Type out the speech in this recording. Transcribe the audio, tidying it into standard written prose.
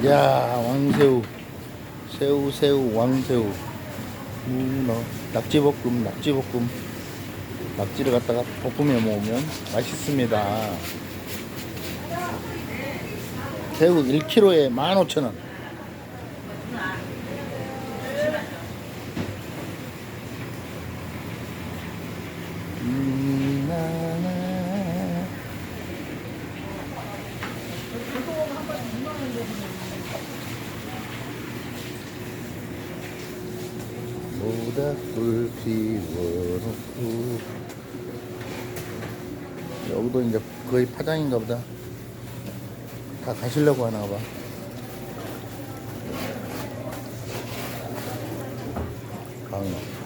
야, 왕새우. 새우, 왕새우. 문어, 낙지볶음, 낙지볶음. 낙지를 갖다가 볶으며 먹으면 맛있습니다. 새우 1kg에 15,000원. 모닥불 피워놓고. 여기도 이제 거의 파장인가 보다. 다 가시려고 하나 봐. 강어.